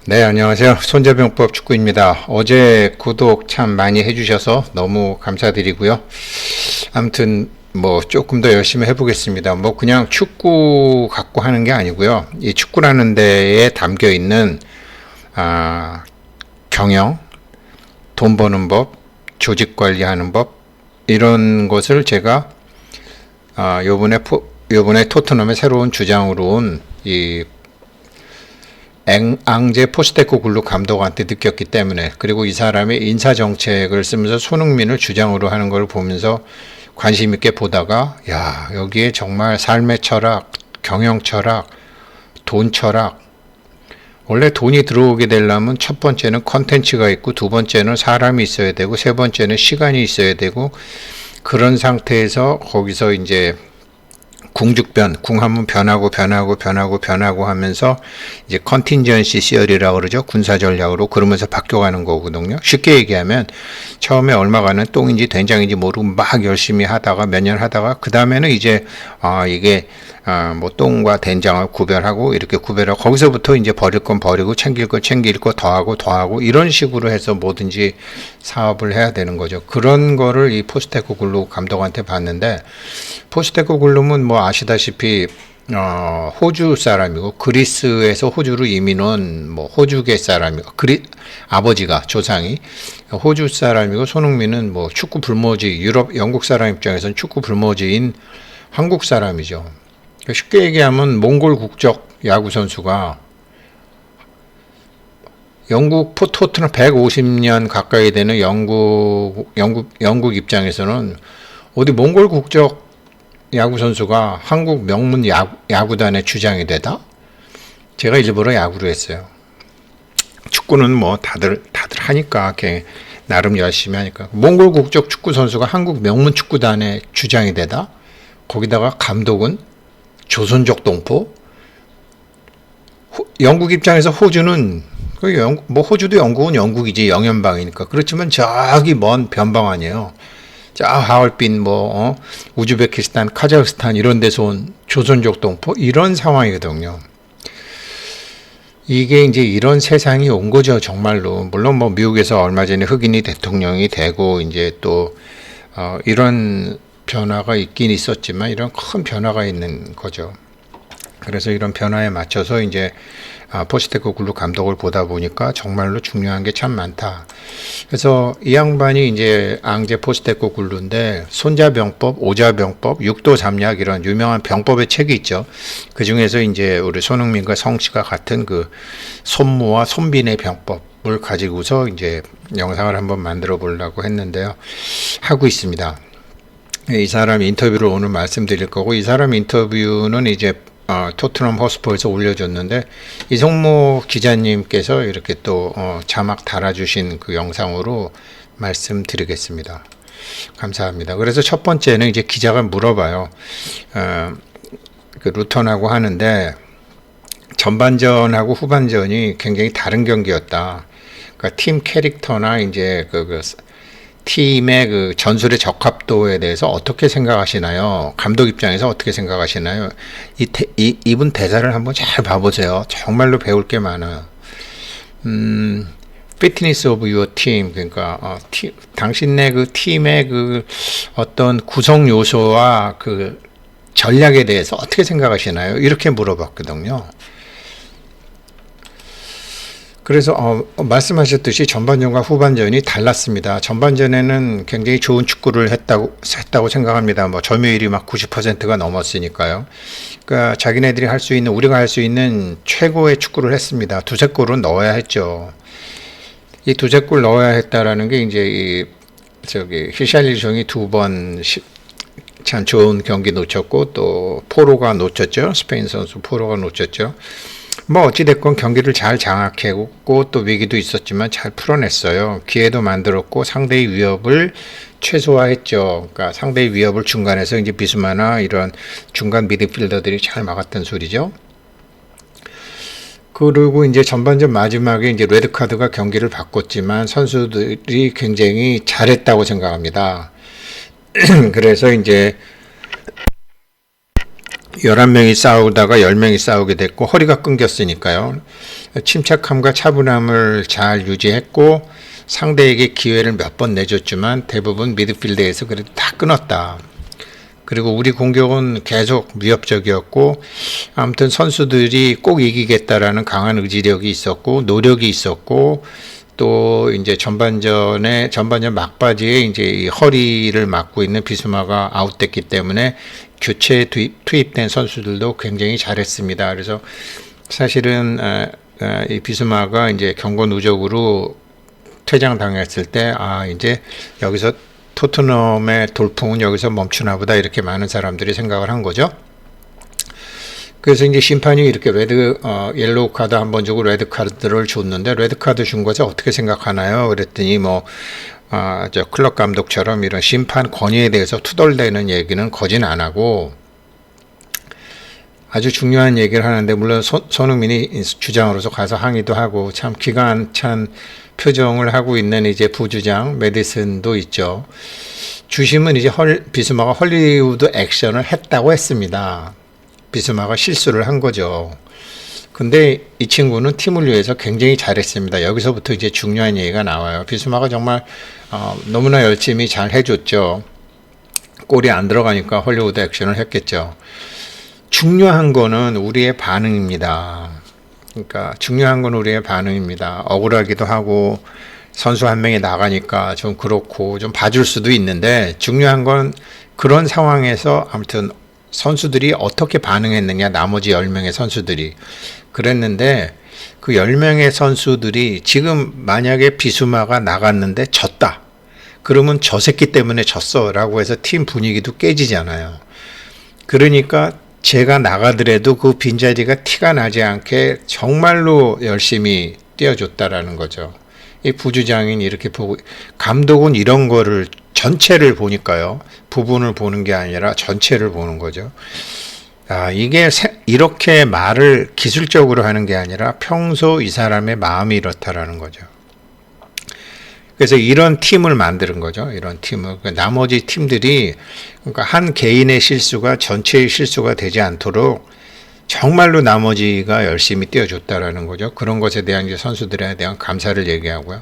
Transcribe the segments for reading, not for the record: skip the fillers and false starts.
네, 안녕하세요. 손자병법 축구입니다. 어제 구독 참 많이 해주셔서 너무 감사드리고요. 아무튼 뭐 조금 더 열심히 해보겠습니다. 뭐 그냥 축구 갖고 하는 게 아니고요. 이 축구라는 데에 담겨 있는 경영, 돈 버는 법, 조직 관리하는 법 이런 것을 제가 요번에 토트넘의 새로운 주장으로 온이 앙제 포스테코글루 감독한테 느꼈기 때문에, 그리고 이 사람의 인사정책을 쓰면서 손흥민을 주장으로 하는 걸 보면서 관심 있게 보다가, 야, 여기에 정말 삶의 철학, 경영 철학, 돈 철학, 원래 돈이 들어오게 되려면 첫 번째는 컨텐츠가 있고, 두 번째는 사람이 있어야 되고, 세 번째는 시간이 있어야 되고, 그런 상태에서 거기서 이제 궁하면 변하고 하면서 이제 컨틴전시 시어리라고 그러죠. 군사 전략으로 그러면서 바뀌어가는 거거든요. 쉽게 얘기하면 처음에 얼마가는 똥인지 된장인지 모르고 막 열심히 하다가 몇 년 하다가 그 다음에는 이제 이게 뭐 똥과 된장을 구별하고 이렇게 구별하고 거기서부터 이제 버릴 건 버리고 챙길 거 더하고 이런 식으로 해서 뭐든지 사업을 해야 되는 거죠. 그런 거를 이 포스테코글루 감독한테 봤는데, 포스테코글루는 뭐 아시다시피 호주 사람이고 그리스에서 호주로 이민 온 뭐 호주계 사람이고 아버지가 조상이 호주 사람이고, 손흥민은 뭐 축구 불모지, 영국 사람 입장에서는 축구 불모지인 한국 사람이죠. 쉽게 얘기하면 몽골 국적 야구 선수가 영국 토트넘 150년 가까이 되는 영국 입장에서는 어디 몽골 국적 야구 선수가 한국 명문 야구단의 주장이 되다? 제가 일부러 야구로 했어요. 축구는 뭐 다들 하니까 나름 열심히 하니까. 몽골 국적 축구 선수가 한국 명문 축구단의 주장이 되다? 거기다가 감독은 조선족 동포? 영국 입장에서 호주는 뭐 호주도 영국은 영국이지, 영연방이니까. 그렇지만 저기 먼 변방 아니에요. 자, 하얼빈 우즈베키스탄, 카자흐스탄 이런 데서 온 조선족 동포 이런 상황이거든요. 이게 이제 이런 세상이 온 거죠, 정말로. 물론 뭐 미국에서 얼마 전에 흑인이 대통령이 되고 이제 또 이런 변화가 있긴 있었지만 이런 큰 변화가 있는 거죠. 그래서 이런 변화에 맞춰서 이제 포스테코글루 감독을 보다 보니까 정말로 중요한 게 참 많다. 그래서 이 양반이 이제 앙제 포스테코글루인데 손자병법, 오자병법, 육도삼약 이런 유명한 병법의 책이 있죠. 그 중에서 이제 우리 손흥민과 성씨가 같은 그 손모와 손빈의 병법을 가지고서 이제 영상을 한번 만들어 보려고 했는데요. 하고 있습니다. 이 사람 인터뷰를 오늘 말씀드릴 거고, 이 사람 인터뷰는 이제 토트넘 허스퍼에서 올려줬는데, 이성모 기자님께서 이렇게 또 자막 달아주신 그 영상으로 말씀드리겠습니다. 감사합니다. 그래서 첫 번째는 이제 기자가 물어봐요. 그 루턴하고 하는데 전반전하고 후반전이 굉장히 다른 경기였다. 그러니까 팀 캐릭터나 이제 팀의 그 전술의 적합도에 대해서 어떻게 생각하시나요? 감독 입장에서 어떻게 생각하시나요? 이분 대사를 한번 잘 봐보세요. 정말로 배울 게 많아요. Fitness of your team, 그러니까 당신네 그 팀의 그 어떤 구성 요소와 그 전략에 대해서 어떻게 생각하시나요? 이렇게 물어봤거든요. 그래서 말씀하셨듯이 전반전과 후반전이 달랐습니다. 전반전에는 굉장히 좋은 축구를 했다고 생각합니다. 뭐 점유율이 막 90%가 넘었으니까요. 그러니까 자기네들이 할 수 있는, 우리가 할 수 있는 최고의 축구를 했습니다. 두세 골은 넣어야 했죠. 이 두세 골 넣어야 했다라는 게 이제 히샬리송이 두 번 참 좋은 경기 놓쳤고, 또 포로가 놓쳤죠. 스페인 선수 포로가 놓쳤죠. 뭐 어찌됐건 경기를 잘 장악했고 또 위기도 있었지만 잘 풀어냈어요. 기회도 만들었고 상대의 위협을 최소화했죠. 그러니까 상대의 위협을 중간에서 이제 비수마나 이런 중간 미드필더들이 잘 막았던 소리죠. 그리고 이제 전반전 마지막에 이제 레드카드가 경기를 바꿨지만 선수들이 굉장히 잘했다고 생각합니다. 그래서 이제 11명이 싸우다가 10명이 싸우게 됐고 허리가 끊겼으니까요. 침착함과 차분함을 잘 유지했고 상대에게 기회를 몇 번 내줬지만 대부분 미드필드에서 그래도 다 끊었다. 그리고 우리 공격은 계속 위협적이었고 아무튼 선수들이 꼭 이기겠다라는 강한 의지력이 있었고 노력이 있었고 또 이제 전반전 막바지에 이제 이 허리를 맞고 있는 비수마가 아웃됐기 때문에 교체 투입된 선수들도 굉장히 잘했습니다. 그래서 사실은 이 비수마가 이제 경고 누적으로 퇴장당했을 때 이제 여기서 토트넘의 돌풍은 여기서 멈추나 보다 이렇게 많은 사람들이 생각을 한 거죠. 그래서 이제 심판이 이렇게 옐로우 카드 한 번 주고 레드 카드를 줬는데 레드 카드 준 것에 어떻게 생각하나요? 그랬더니 저 클럽 감독처럼 이런 심판 권위에 대해서 투덜대는 얘기는 거진 안 하고 아주 중요한 얘기를 하는데 물론 손흥민이 주장으로서 가서 항의도 하고 참 기가 안 찬 표정을 하고 있는 이제 부주장 메디슨도 있죠. 주심은 이제 비스마가 헐리우드 액션을 했다고 했습니다. 비스마가 실수를 한 거죠. 근데 이 친구는 팀을 위해서 굉장히 잘했습니다. 여기서부터 이제 중요한 얘기가 나와요. 비스마가 정말 너무나 열심히 잘 해줬죠. 골이 안 들어가니까 헐리우드 액션을 했겠죠. 중요한 거는 우리의 반응입니다. 그러니까 중요한 건 우리의 반응입니다. 억울하기도 하고 선수 한 명이 나가니까 좀 그렇고 좀 봐줄 수도 있는데 중요한 건 그런 상황에서 아무튼 선수들이 어떻게 반응했느냐, 나머지 10명의 선수들이. 그랬는데 그 10명의 선수들이 지금 만약에 비수마가 나갔는데 졌다. 그러면 저 새끼 때문에 졌어 라고 해서 팀 분위기도 깨지잖아요. 그러니까 제가 나가더라도 그 빈자리가 티가 나지 않게 정말로 열심히 뛰어줬다라는 거죠. 이 부주장인 이렇게 보고, 감독은 이런 거를 전체를 보니까요. 부분을 보는 게 아니라 전체를 보는 거죠. 이게 이렇게 말을 기술적으로 하는 게 아니라 평소 이 사람의 마음이 이렇다라는 거죠. 그래서 이런 팀을 만드는 거죠. 이런 팀을. 나머지 팀들이 그러니까 한 개인의 실수가 전체의 실수가 되지 않도록 정말로 나머지가 열심히 뛰어줬다라는 거죠. 그런 것에 대한 이제 선수들에 대한 감사를 얘기하고요.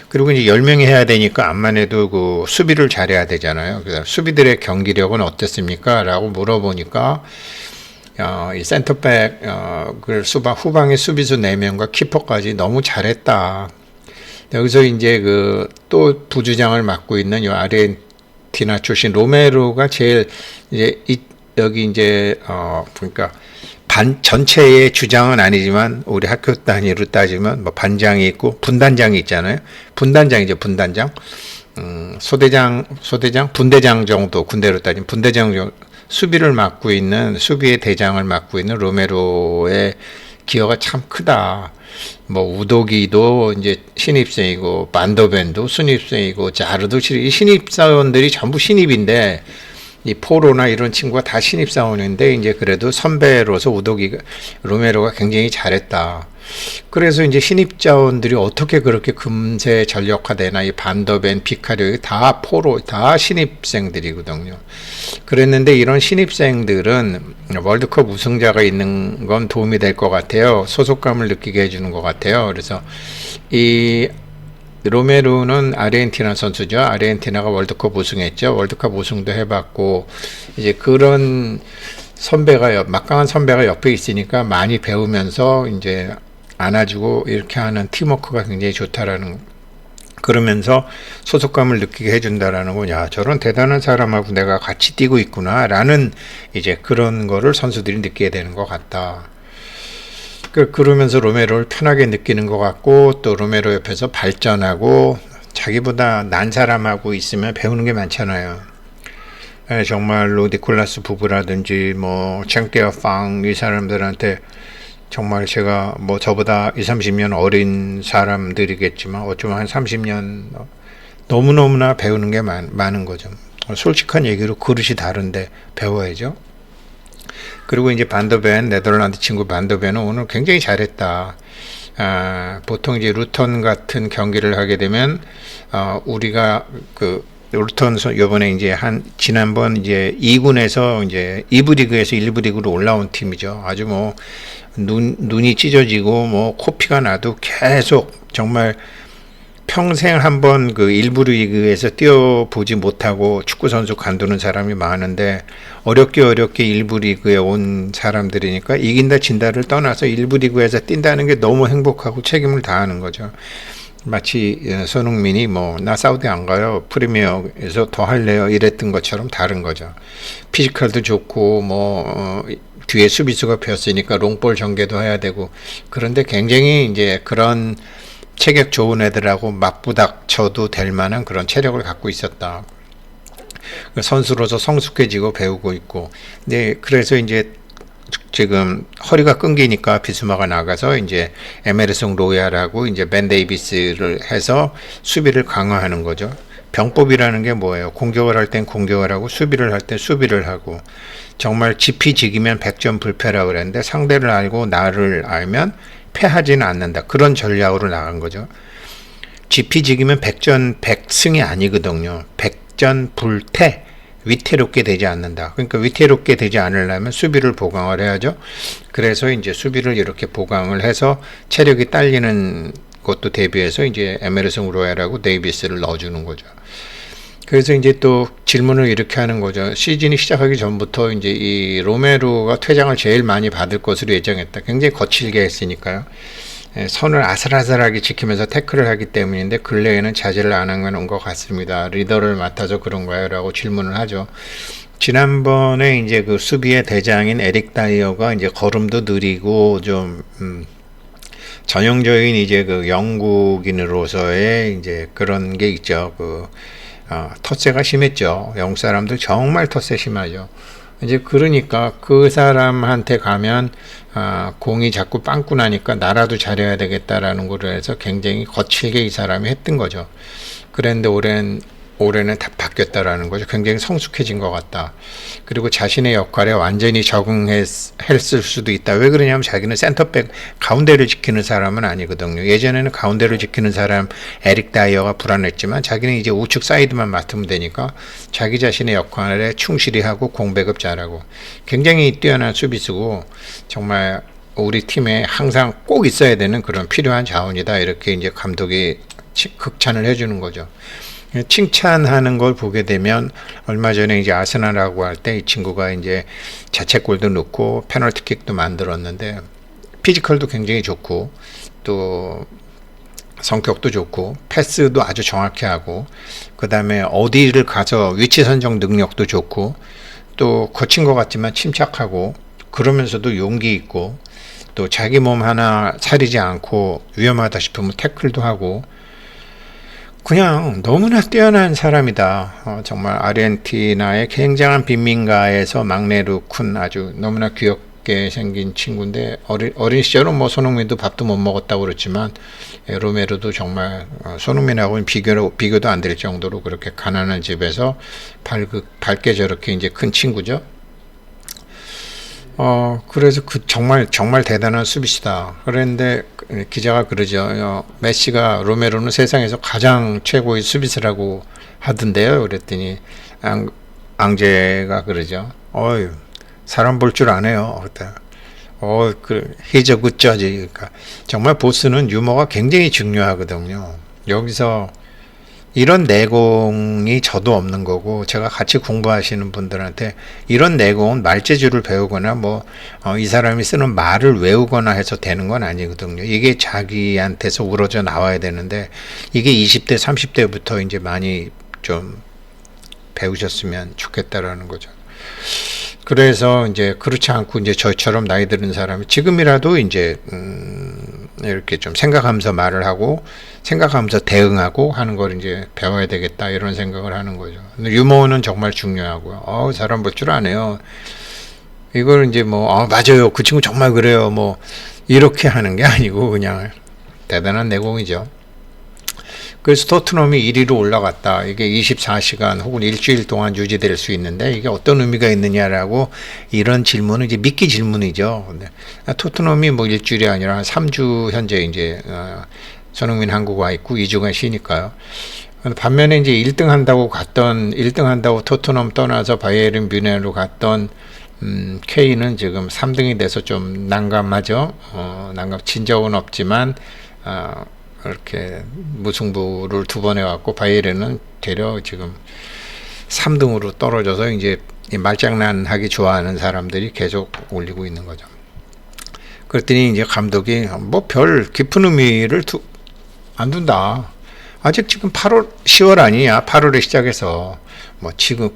그리고 이제 10명이 해야 되니까 암만 해도 그 수비를 잘해야 되잖아요. 그래서 수비들의 경기력은 어땠습니까? 라고 물어보니까 이 센터백 후방의 수비수 4명과 키퍼까지 너무 잘했다. 여기서 이제 또 부주장을 맡고 있는 이 아르헨티나 출신 로메로가 제일 이제 여기 이제 그러니까 전체의 주장은 아니지만 우리 학교 단위로 따지면 뭐 반장이 있고 분단장이 있잖아요. 분단장이죠, 분단장. 소대장, 분대장 정도, 군대로 따지면 분대장 정도, 수비의 대장을 맡고 있는 로메로의 기여가 참 크다. 뭐 우도기도 이제 신입생이고 반더벤도 신입생이고 자르도 이 신입사원들이 전부 신입인데 이 포로나 이런 친구가 다 신입사원인데 이제 그래도 선배로서 로메로가 굉장히 잘했다. 그래서 이제 신입자원들이 어떻게 그렇게 금세 전력화되나, 이 반더벤, 피카르 다 다 신입생들이거든요. 그랬는데 이런 신입생들은 월드컵 우승자가 있는 건 도움이 될 것 같아요. 소속감을 느끼게 해주는 것 같아요. 그래서 이 로메로는 아르헨티나 선수죠. 아르헨티나가 월드컵 우승했죠. 월드컵 우승도 해봤고 이제 그런 막강한 선배가 옆에 있으니까 많이 배우면서 이제 안아주고 이렇게 하는 팀워크가 굉장히 좋다라는, 그러면서 소속감을 느끼게 해준다라는 거, 야, 저런 대단한 사람하고 내가 같이 뛰고 있구나라는 이제 그런 거를 선수들이 느끼게 되는 것 같다. 그러면서 로메로를 편하게 느끼는 것 같고, 또 로메로 옆에서 발전하고 자기보다 난 사람하고 있으면 배우는 게 많잖아요. 정말로 니콜라스 부부라든지 뭐 챙떼어팡 이 사람들한테 정말 제가 뭐 저보다 20-30년 어린 사람들이겠지만 어쩌면 한 30년 너무너무나 배우는 게 많은 거죠. 솔직한 얘기로 그릇이 다른데 배워야죠. 그리고 이제 네덜란드 친구 반더벤은 오늘 굉장히 잘했다. 보통 이제 루턴 같은 경기를 하게 되면 우리가 루턴 요번에 이제 지난번 이제 2군에서 이제 2부 리그에서 1부 리그로 올라온 팀이죠. 아주 뭐 눈이 찢어지고 뭐 코피가 나도 계속 정말 평생 한번 그 일부 리그에서 뛰어보지 못하고 축구 선수 관두는 사람이 많은데 어렵게 일부 리그에 온 사람들이니까 이긴다 진다를 떠나서 일부 리그에서 뛴다는 게 너무 행복하고 책임을 다하는 거죠. 마치 손흥민이 뭐 나 사우디 안 가요, 프리미어에서 더 할래요 이랬던 것처럼 다른 거죠. 피지컬도 좋고 뒤에 수비수가 폈으니까 롱볼 전개도 해야 되고, 그런데 굉장히 이제 그런 체격 좋은 애들하고 맞부닥쳐도 될 만한 그런 체력을 갖고 있었다. 선수로서 성숙해지고 배우고 있고. 네, 그래서 이제 지금 허리가 끊기니까 비스마가 나가서 이제 에메르송 로얄하고 이제 벤 데이비스를 해서 수비를 강화하는 거죠. 병법이라는 게 뭐예요? 공격을 할 땐 공격을 하고 수비를 할 땐 수비를 하고, 정말 지피지기면 100점 불패라고 그랬는데 상대를 알고 나를 알면 패하지는 않는다. 그런 전략으로 나간 거죠. 지피지기면 100전 100승이 아니거든요. 100전 불패, 위태롭게 되지 않는다. 그러니까 위태롭게 되지 않으려면 수비를 보강을 해야죠. 그래서 이제 수비를 이렇게 보강을 해서 체력이 딸리는 것도 대비해서 이제 에메르송 로얄하고 데이비스를 넣어주는 거죠. 그래서 이제 또 질문을 이렇게 하는 거죠. 시즌이 시작하기 전부터 이제 이 로메로가 퇴장을 제일 많이 받을 것으로 예정했다. 굉장히 거칠게 했으니까요. 선을 아슬아슬하게 지키면서 태클을 하기 때문인데 근래에는 자제를 안 한 것 같습니다. 리더를 맡아서 그런 거예요? 라고 질문을 하죠. 지난번에 이제 그 수비의 대장인 에릭 다이어가 이제 걸음도 느리고 좀 전형적인 이제 그 영국인으로서의 이제 그런 게 있죠. 텃세가 심했죠. 영국 사람들 정말 텃세 심하죠. 이제 그러니까 그 사람한테 가면 공이 자꾸 빵꾸 나니까 나라도 잘해야 되겠다라는 거로 해서 굉장히 거칠게 이 사람이 했던 거죠. 그런데 올해는 다 바뀌었다라는 거죠. 굉장히 성숙해진 것 같다. 그리고 자신의 역할에 완전히 적응했을 수도 있다. 왜 그러냐면 자기는 센터백 가운데를 지키는 사람은 아니거든요. 예전에는 가운데를 지키는 사람 에릭 다이어가 불안했지만 자기는 이제 우측 사이드만 맡으면 되니까 자기 자신의 역할에 충실히 하고 공백업 잘하고 굉장히 뛰어난 수비수고 정말 우리 팀에 항상 꼭 있어야 되는 그런 필요한 자원이다. 이렇게 이제 감독이 극찬을 해주는 거죠. 칭찬하는 걸 보게 되면 얼마 전에 이제 아스날하고 할 때 이 친구가 이제 자책골도 넣고 페널티킥도 만들었는데 피지컬도 굉장히 좋고 또 성격도 좋고 패스도 아주 정확히 하고 그다음에 어디를 가서 위치 선정 능력도 좋고 또 거친 것 같지만 침착하고 그러면서도 용기 있고 또 자기 몸 하나 사리지 않고 위험하다 싶으면 태클도 하고 그냥 너무나 뛰어난 사람이다. 정말 아르헨티나의 굉장한 빈민가에서 막내로 큰 아주 너무나 귀엽게 생긴 친구인데 어린 시절은 뭐 손흥민도 밥도 못 먹었다고 그랬지만 로메로도 정말 손흥민하고는 비교도 안 될 정도로 그렇게 가난한 집에서 밝게 저렇게 이제 큰 친구죠. 그래서 정말 대단한 수비수다. 그런데 기자가 그러죠. 메시가 로메로는 세상에서 가장 최고의 수비수라고 하던데요. 그랬더니 앙제가 그러죠. 사람 볼 줄 아네요. he's a good judge. 그러니까 정말 보스는 유머가 굉장히 중요하거든요. 여기서 이런 내공이 저도 없는 거고 제가 같이 공부하시는 분들한테 이런 내공은 말재주를 배우거나 이 사람이 쓰는 말을 외우거나 해서 되는 건 아니거든요. 이게 자기한테서 우러져 나와야 되는데 이게 20대 30대부터 이제 많이 좀 배우셨으면 좋겠다라는 거죠. 그래서 이제 그렇지 않고 이제 저처럼 나이 드는 사람이 지금이라도 이제 이렇게 좀 생각하면서 말을 하고 생각하면서 대응하고 하는 걸 이제 배워야 되겠다 이런 생각을 하는 거죠. 근데 유머는 정말 중요하고요. 사람 볼 줄 아네요. 이걸 이제 맞아요. 그 친구 정말 그래요. 이렇게 하는 게 아니고 그냥 대단한 내공이죠. 그래서 토트넘이 1위로 올라갔다. 이게 24시간 혹은 일주일 동안 유지될 수 있는데 이게 어떤 의미가 있느냐라고 이런 질문은 이제 미끼 질문이죠. 근데 토트넘이 일주일이 아니라 3주 현재 이제 손흥민 한국 와 있고 2주간 쉬니까요. 반면에 이제 1등 한다고 토트넘 떠나서 바이에른 뮌헨으로 갔던 K는 지금 3등이 돼서 좀 난감하죠. 진 적은 없지만 이렇게 무승부를 2번 해왔고, 바이에른은 되려 지금 3등으로 떨어져서 이제 말장난하기 좋아하는 사람들이 계속 올리고 있는 거죠. 그랬더니 이제 감독이 뭐 별 깊은 의미를 안 둔다. 아직 지금 10월 아니냐. 8월에 시작해서 뭐 지금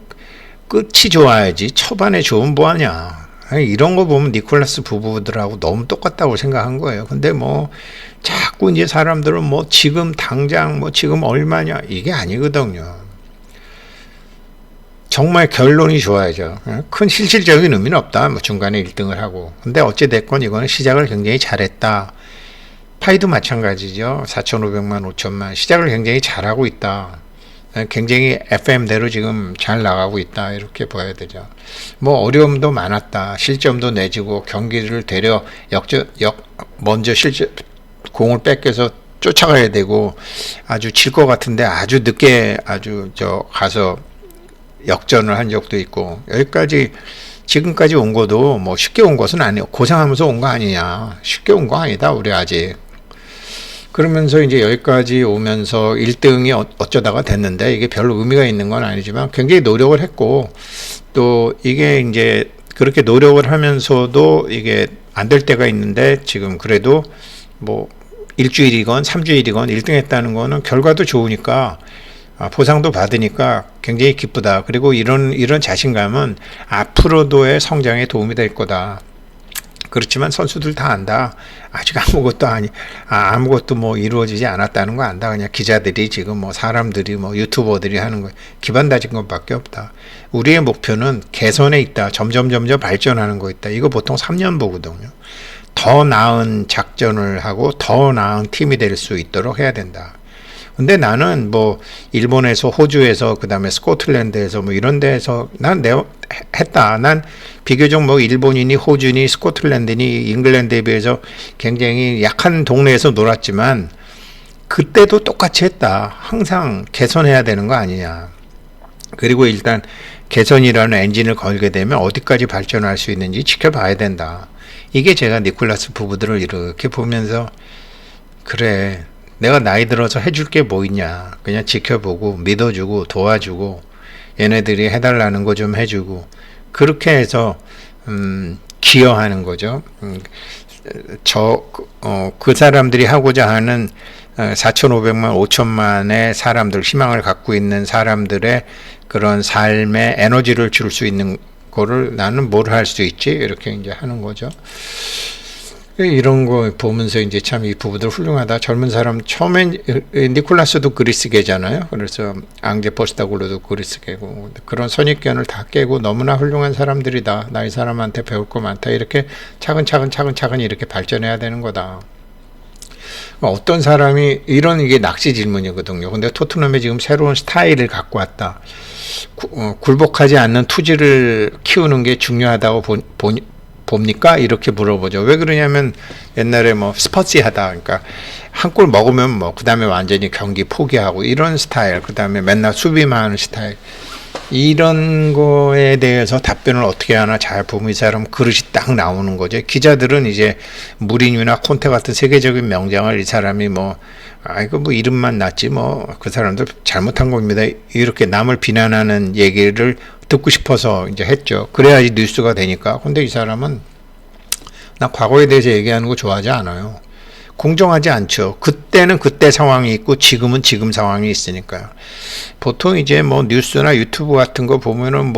끝이 좋아야지 초반에 좋으면 뭐하냐. 이런 거 보면 니콜라스 부부들하고 너무 똑같다고 생각한 거예요. 근데 뭐 자꾸 이제 사람들은 뭐 지금 당장 뭐 지금 얼마냐 이게 아니거든요. 정말 결론이 좋아야죠. 큰 실질적인 의미는 없다. 뭐 중간에 1등을 하고. 근데 어찌됐건 이거는 시작을 굉장히 잘했다. 파이도 마찬가지죠. 4,500만, 5천만. 시작을 굉장히 잘하고 있다. 굉장히 FM대로 지금 잘 나가고 있다. 이렇게 봐야 되죠. 뭐 어려움도 많았다. 실점도 내지고 경기를 되려 먼저 공을 뺏겨서 쫓아가야 되고 아주 질 것 같은데 아주 늦게 가서 역전을 한 적도 있고, 여기까지 지금까지 온 것도 뭐 쉽게 온 것은 아니에요. 고생하면서 온 거 아니냐. 쉽게 온 거 아니다 우리 아직. 그러면서 이제 여기까지 오면서 1등이 어쩌다가 됐는데, 이게 별로 의미가 있는 건 아니지만 굉장히 노력을 했고, 또 이게 이제 그렇게 노력을 하면서도 이게 안 될 때가 있는데, 지금 그래도 뭐 일주일이건 3주일이건 1등 했다는 거는 결과도 좋으니까 보상도 받으니까 굉장히 기쁘다. 그리고 이런 자신감은 앞으로도의 성장에 도움이 될 거다. 그렇지만 선수들 다 안다. 아직 아무것도 뭐 이루어지지 않았다는 거 안다. 그냥 기자들이 지금 뭐 사람들이 뭐 유튜버들이 하는 거 기반 다진 것밖에 없다. 우리의 목표는 개선에 있다. 점점 발전하는 거 있다. 이거 보통 3년 보거든요. 더 나은 작전을 하고 더 나은 팀이 될 수 있도록 해야 된다. 근데 나는 뭐 일본에서, 호주에서, 그 다음에 스코틀랜드에서 뭐 이런 데서 내가 했다. 난 비교적 뭐 일본이니 호주니 스코틀랜드니 잉글랜드에 비해서 굉장히 약한 동네에서 놀았지만 그때도 똑같이 했다. 항상 개선해야 되는 거 아니냐. 그리고 일단 개선이라는 엔진을 걸게 되면 어디까지 발전할 수 있는지 지켜봐야 된다. 이게 제가 니콜라스 부부들을 이렇게 보면서, 그래, 내가 나이 들어서 해줄 게 뭐 있냐. 그냥 지켜보고 믿어주고 도와주고 얘네들이 해달라는 거 좀 해주고, 그렇게 해서 기여하는 거죠. 그 사람들이 하고자 하는 4,500만, 5천만의 사람들, 희망을 갖고 있는 사람들의 그런 삶에 에너지를 줄 수 있는 거를 나는 뭘 할 수 있지? 이렇게 이제 하는 거죠. 이런 거 보면서 이제 참 이 부부들 훌륭하다. 젊은 사람, 처음엔 니콜라스도 그리스계잖아요. 그래서 앙제 포스타글로도 그리스계고, 그런 선입견을 다 깨고 너무나 훌륭한 사람들이다. 나이 사람한테 배울 거 많다. 이렇게 차근차근 이렇게 발전해야 되는 거다. 어떤 사람이 이게 낚시 질문이거든요. 근데 토트넘에 지금 새로운 스타일을 갖고 왔다. 굴복하지 않는 투지를 키우는 게 중요하다고 봅니까? 이렇게 물어보죠. 왜 그러냐면 옛날에 뭐 스퍼지하다. 그러니까 한 골 먹으면 뭐 그 다음에 완전히 경기 포기하고 이런 스타일. 그 다음에 맨날 수비만 하는 스타일. 이런 거에 대해서 답변을 어떻게 하나 잘 보면 이 사람 그릇이 딱 나오는 거죠. 기자들은 이제 무리뉴나 콘테 같은 세계적인 명장을 이 사람이 뭐 이름만 났지 뭐 그 사람들 잘못한 겁니다. 이렇게 남을 비난하는 얘기를 듣고 싶어서 이제 했죠. 그래야지 뉴스가 되니까. 근데 이 사람은 나 과거에 대해서 얘기하는 거 좋아하지 않아요. 공정하지 않죠. 그때는 그때 상황이 있고 지금은 지금 상황이 있으니까요. 보통 이제 뭐 뉴스나 유튜브 같은 거 보면은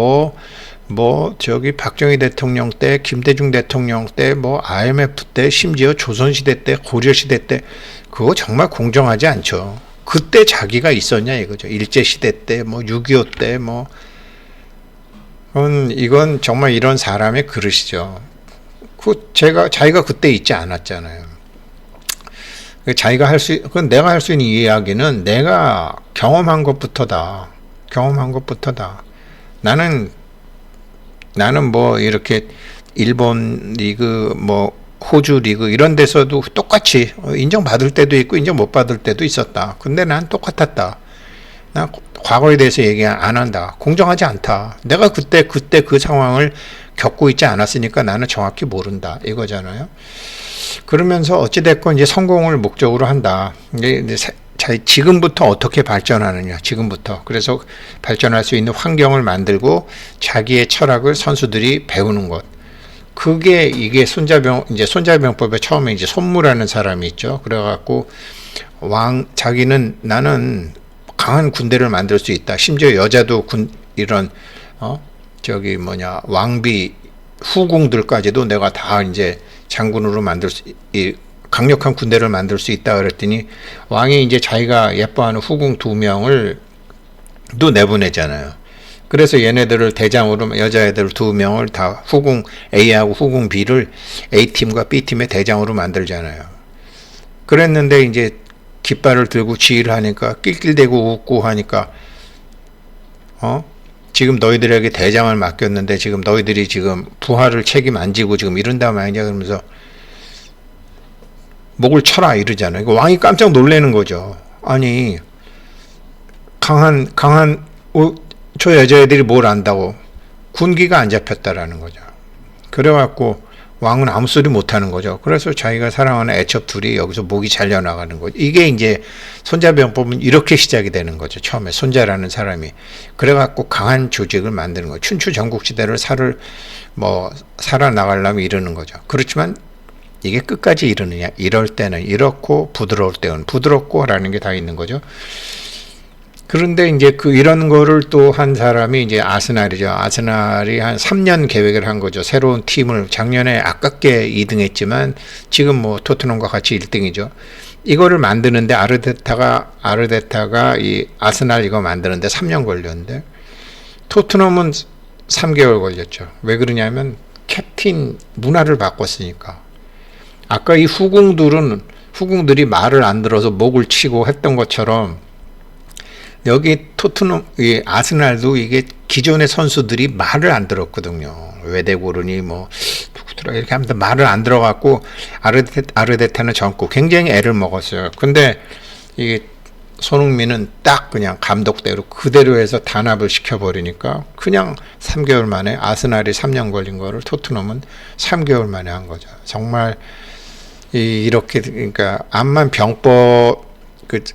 저기 박정희 대통령 때, 김대중 대통령 때, 뭐 IMF 때, 심지어 조선시대 때, 고려시대 때, 그거 정말 공정하지 않죠. 그때 자기가 있었냐 이거죠. 일제시대 때, 뭐 6.25 때, 뭐 이건 정말 이런 사람의 그릇이죠. 자기가 그때 있지 않았잖아요. 그건 내가 할 수 있는 이야기는 내가 경험한 것부터다. 나는 뭐 이렇게 일본 리그, 뭐 호주 리그 이런 데서도 똑같이 인정받을 때도 있고 인정 못 받을 때도 있었다. 근데 난 똑같았다. 나 과거에 대해서 얘기 안 한다. 공정하지 않다. 내가 그때 그 상황을 겪고 있지 않았으니까 나는 정확히 모른다 이거잖아요. 그러면서 어찌됐건 이제 성공을 목적으로 한다. 지금부터 어떻게 발전하느냐, 지금부터. 그래서 발전할 수 있는 환경을 만들고 자기의 철학을 선수들이 배우는 것. 그게 이게 손자병법에 처음에 이제 손무라는 사람이 있죠. 그래갖고 자기는 나는 강한 군대를 만들 수 있다. 심지어 여자도 이런 왕비 후궁들까지도 내가 다 이제 장군으로 강력한 군대를 만들 수 있다 그랬더니 왕이 이제 자기가 예뻐하는 후궁 2명을 또 내보내잖아요. 그래서 얘네들을 대장으로 여자애들 2명을 다 후궁 A하고 후궁 B를 A팀과 B팀의 대장으로 만들잖아요. 그랬는데 이제 깃발을 들고 지휘를 하니까 낄낄대고 웃고 하니까 지금 너희들에게 대장을 맡겼는데 지금 너희들이 지금 부하를 책임 안 지고 지금 이런다 말이냐 그러면서 목을 쳐라 이러잖아요. 왕이 깜짝 놀라는 거죠. 아니 강한 저 여자애들이 뭘 안다고 군기가 안 잡혔다라는 거죠. 그래갖고 왕은 아무 소리 못하는 거죠. 그래서 자기가 사랑하는 애첩 둘이 여기서 목이 잘려나가는 거죠. 이게 이제 손자병법은 이렇게 시작이 되는 거죠. 처음에 손자라는 사람이 그래갖고 강한 조직을 만드는 거죠. 춘추 전국시대를 살아나가려면 이러는 거죠. 그렇지만 이게 끝까지 이러느냐? 이럴 때는 이렇고 부드러울 때는 부드럽고라는 게 다 있는 거죠. 그런데 이제 이런 거를 또 한 사람이 이제 아스날이죠. 아스날이 한 3년 계획을 한 거죠. 새로운 팀을 작년에 아깝게 2등 했지만 지금 토트넘과 같이 1등이죠. 이거를 만드는데 아르테타가 이 아스날 이거 만드는데 3년 걸렸는데 토트넘은 3개월 걸렸죠. 왜 그러냐면 캡틴 문화를 바꿨으니까. 아까 이 후궁들이 말을 안 들어서 목을 치고 했던 것처럼 여기 이 아스날도 이게 기존의 선수들이 말을 안 들었거든요. 외대고르니 누구더라 이렇게 하면서 말을 안 들어갖고 아르테타는 젊고 굉장히 애를 먹었어요. 근데 이게 손흥민은 딱 그냥 감독대로 그대로 해서 단합을 시켜버리니까 그냥 3개월 만에 아스날이 3년 걸린 거를 토트넘은 3개월 만에 한 거죠. 정말 이렇게 그러니까 암만 병법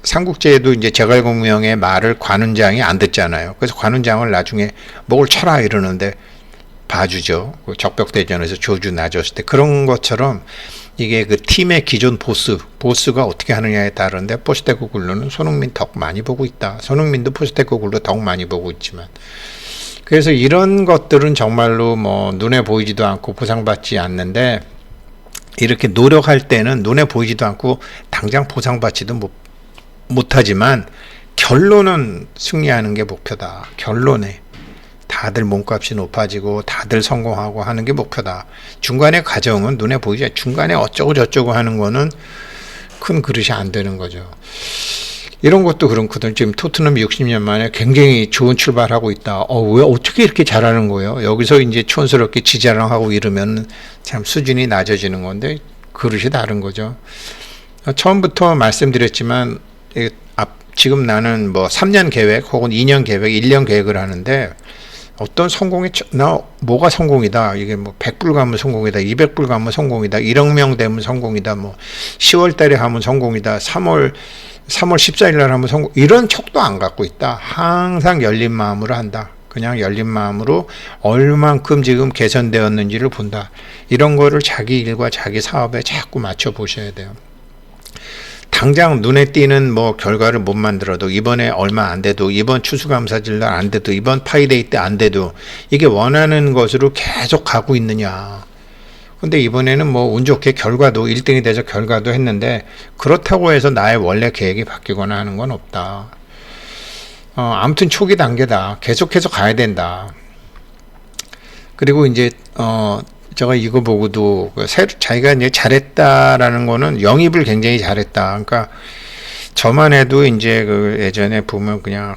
삼국지에도 이제 제갈공명의 말을 관운장이 안 듣잖아요. 그래서 관운장을 나중에 목을 쳐라 이러는데 봐주죠. 적벽대전에서 조주 나줬을 때 그런 것처럼 이게 팀의 기존 보스가 어떻게 하느냐에 따른데 포스테코글루는 손흥민 덕 많이 보고 있다. 손흥민도 포스테코글루 덕 많이 보고 있지만 그래서 이런 것들은 정말로 눈에 보이지도 않고 보상받지 않는데 이렇게 노력할 때는 눈에 보이지도 않고 당장 보상받지도 못하지만 결론은 승리하는 게 목표다. 결론에 다들 몸값이 높아지고 다들 성공하고 하는 게 목표다. 중간의 과정은 눈에 보이지 않아요. 중간에 어쩌고 저쩌고 하는 거는 큰 그릇이 안 되는 거죠. 이런 것도 그렇거든. 지금 토트넘이 60년 만에 굉장히 좋은 출발하고 있다. 왜 어떻게 이렇게 잘하는 거예요? 여기서 이제 촌스럽게 지자랑하고 이러면 참 수준이 낮아지는 건데 그릇이 다른 거죠. 처음부터 말씀드렸지만 지금 나는 3년 계획 혹은 2년 계획, 1년 계획을 하는데 어떤 뭐가 성공이다. 이게 100불 가면 성공이다. 200불 가면 성공이다. 1억 명 되면 성공이다. 10월 달에 하면 성공이다. 3월 14일 날 하면 성공. 이런 척도 안 갖고 있다. 항상 열린 마음으로 한다. 그냥 열린 마음으로 얼만큼 지금 개선되었는지를 본다. 이런 거를 자기 일과 자기 사업에 자꾸 맞춰 보셔야 돼요. 당장 눈에 띄는 결과를 못 만들어도 이번에 얼마 안 돼도 이번 추수감사절 날 안 돼도 이번 파이데이 때 안 돼도 이게 원하는 것으로 계속 가고 있느냐. 근데 이번에는 운 좋게 결과도 1등이 돼서 결과도 했는데 그렇다고 해서 나의 원래 계획이 바뀌거나 하는 건 없다. 아무튼 초기 단계다. 계속해서 가야 된다. 그리고 이제 제가 이거 보고도 자기가 이제 잘했다라는 거는 영입을 굉장히 잘했다. 그러니까 저만 해도 이제 예전에 보면 그냥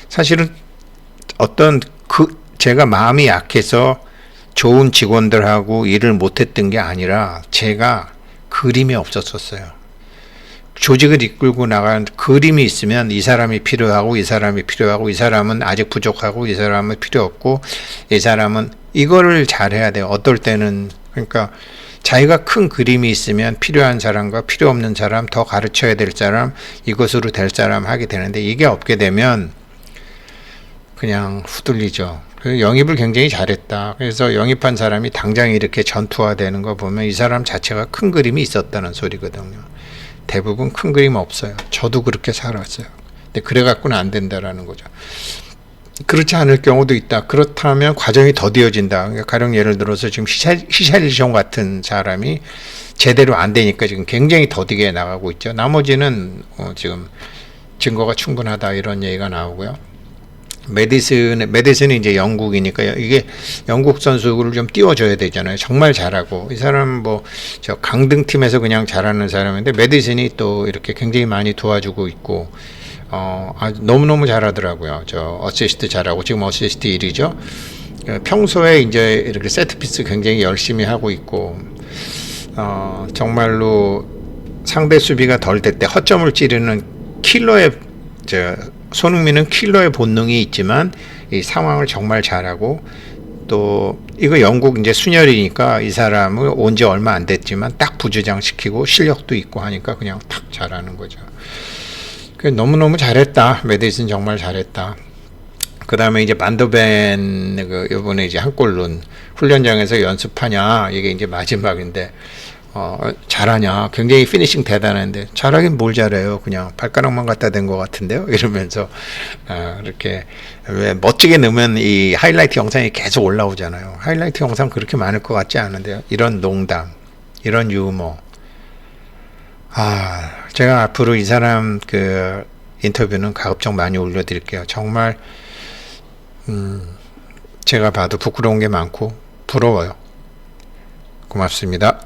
사실은 제가 마음이 약해서 좋은 직원들하고 일을 못했던 게 아니라 제가 그림이 없었어요. 조직을 이끌고 나간 그림이 있으면 이 사람이 필요하고 이 사람이 필요하고 이 사람은 아직 부족하고 이 사람은 필요 없고 이 사람은 이거를 잘해야 돼요. 어떨 때는 그러니까 자기가 큰 그림이 있으면 필요한 사람과 필요 없는 사람, 더 가르쳐야 될 사람, 이것으로 될 사람 하게 되는데 이게 없게 되면 그냥 후들리죠. 그래서 영입을 굉장히 잘했다. 그래서 영입한 사람이 당장 이렇게 전투화되는 거 보면 이 사람 자체가 큰 그림이 있었다는 소리거든요. 대부분 큰 그림 없어요. 저도 그렇게 살았어요. 근데 그래 갖고는 안 된다라는 거죠. 그렇지 않을 경우도 있다. 그렇다면 과정이 더디어진다. 그러니까 가령 예를 들어서 지금 히샬리숑 같은 사람이 제대로 안 되니까 지금 굉장히 더디게 나가고 있죠. 나머지는 지금 증거가 충분하다 이런 얘기가 나오고요. 메디슨이 이제 영국이니까 이게 영국 선수를 좀 띄워줘야 되잖아요. 정말 잘하고 이 사람 뭐 저 강등 팀에서 그냥 잘하는 사람인데 메디슨이 또 이렇게 굉장히 많이 도와주고 있고 너무너무 잘하더라고요. 저 어시스트 잘하고 지금 어시스트 1위죠. 평소에 이제 이렇게 세트피스 굉장히 열심히 하고 있고 정말로 상대 수비가 덜 될 때 허점을 찌르는 킬러의 손흥민은 킬러의 본능이 있지만 이 상황을 정말 잘하고 또 이거 영국 이제 순혈이니까 이 사람을 온 지 얼마 안 됐지만 딱 부주장시키고 실력도 있고 하니까 그냥 탁 잘하는 거죠. 너무너무 잘했다. 메디슨 정말 잘했다. 그 다음에 이제 반더벤 이번에 이제 한 골 넣은 훈련장에서 연습하냐 이게 이제 마지막인데 잘하냐 굉장히 피니싱 대단한데 잘하긴 뭘 잘해요. 그냥 발가락만 갖다 댄 것 같은데요 이러면서 이렇게 왜 멋지게 넣으면 이 하이라이트 영상이 계속 올라오잖아요. 하이라이트 영상 그렇게 많을 것 같지 않은데요. 이런 농담 이런 유머 제가 앞으로 이 사람 인터뷰는 가급적 많이 올려드릴게요. 정말 제가 봐도 부끄러운 게 많고 부러워요. 고맙습니다.